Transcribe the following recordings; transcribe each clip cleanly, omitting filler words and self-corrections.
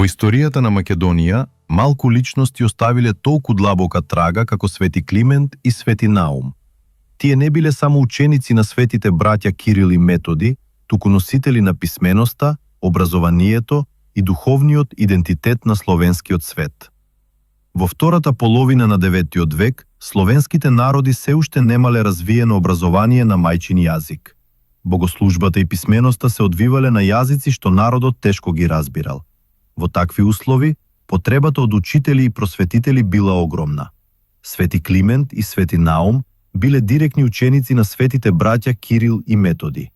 Во историјата на Македонија, малку личности оставиле толку длабока трага како Свети Климент и Свети Наум. Тие не биле само ученици на светите браќа Кирил и Методи, туку носители на писменоста, образованието и духовниот идентитет на словенскиот свет. Во втората половина на 9 век, словенските народи се уште немале развиено образование на мајчин јазик. Богослужбата и писменоста се одвивале на јазици што народот тешко ги разбирал. Во такви услови, потребата од учители и просветители била огромна. Свети Климент и Свети Наум биле директни ученици на светите браќа Кирил и Методи.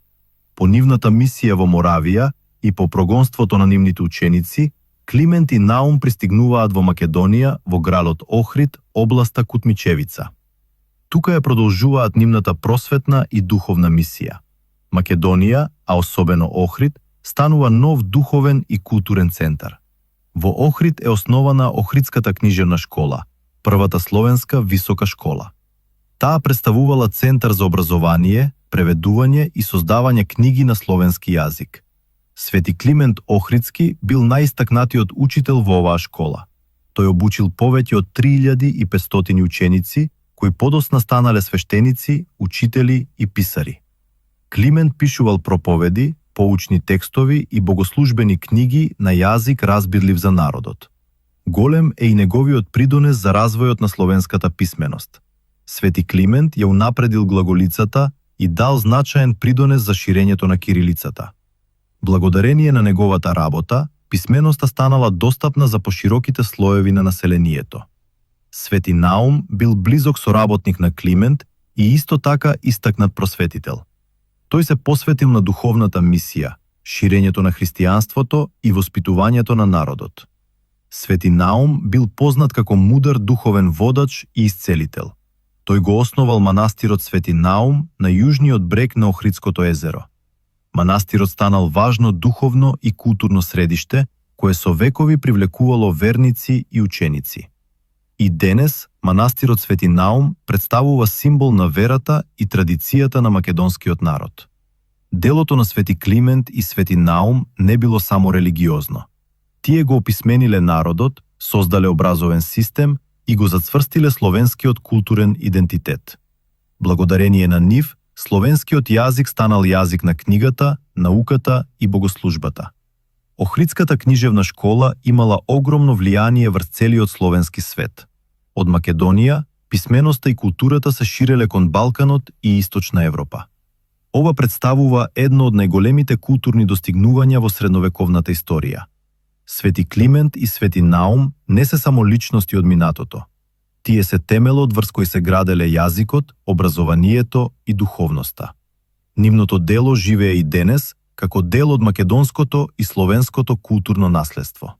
По нивната мисија во Моравија и по прогонството на нивните ученици, Климент и Наум пристигнуваат во Македонија, во градот Охрид, областа Кутмичевица. Тука ја продолжуваат нивната просветна и духовна мисија. Македонија, а особено Охрид, станува нов духовен и културен центар. Во Охрид е основана Охридската книжевна школа, првата словенска висока школа. Таа представувала центар за образование, преведување и создавање книги на словенски јазик. Свети Климент Охридски бил најистакнатиот учител во оваа школа. Тој обучил повеќе од 3500 ученици, кои подосна станале свештеници, учители и писари. Климент пишувал проповеди, поучни текстови и богослужбени книги на јазик разбирлив за народот. Голем е и неговиот придонес за развојот на словенската писменост. Свети Климент ја унапредил глаголицата и дал значаен придонес за ширењето на кирилицата. Благодарение на неговата работа, писменоста станала достапна за пошироките слоеви на населението. Свети Наум бил близок соработник на Климент и исто така истакнат просветител. Тој се посветил на духовната мисија, ширењето на христијанството и воспитувањето на народот. Свети Наум бил познат како мудар духовен водач и исцелител. Тој го основал манастирот Свети Наум на јужниот брег на Охридското езеро. Манастирот станал важно духовно и културно средиште, кое со векови привлекувало верници и ученици. И денес, манастирот Свети Наум представува символ на верата и традицијата на македонскиот народ. Делото на Свети Климент и Свети Наум не било само религиозно. Тие го описмениле народот, создале образовен систем и го зацврстиле словенскиот културен идентитет. Благодарение на нив, словенскиот јазик станал јазик на книгата, науката и богослужбата. Охридската книжевна школа имала огромно влијание врз целиот словенски свет. Од Македонија, писменоста и културата се ширеле кон Балканот и Источна Европа. Ова представува едно од најголемите културни достигнувања во средновековната историја. Свети Климент и Свети Наум не се само личности од минатото. Тие се темелот врз кој се граделе јазикот, образованието и духовноста. Нивното дело живее и денес како дел од македонското и словенското културно наследство.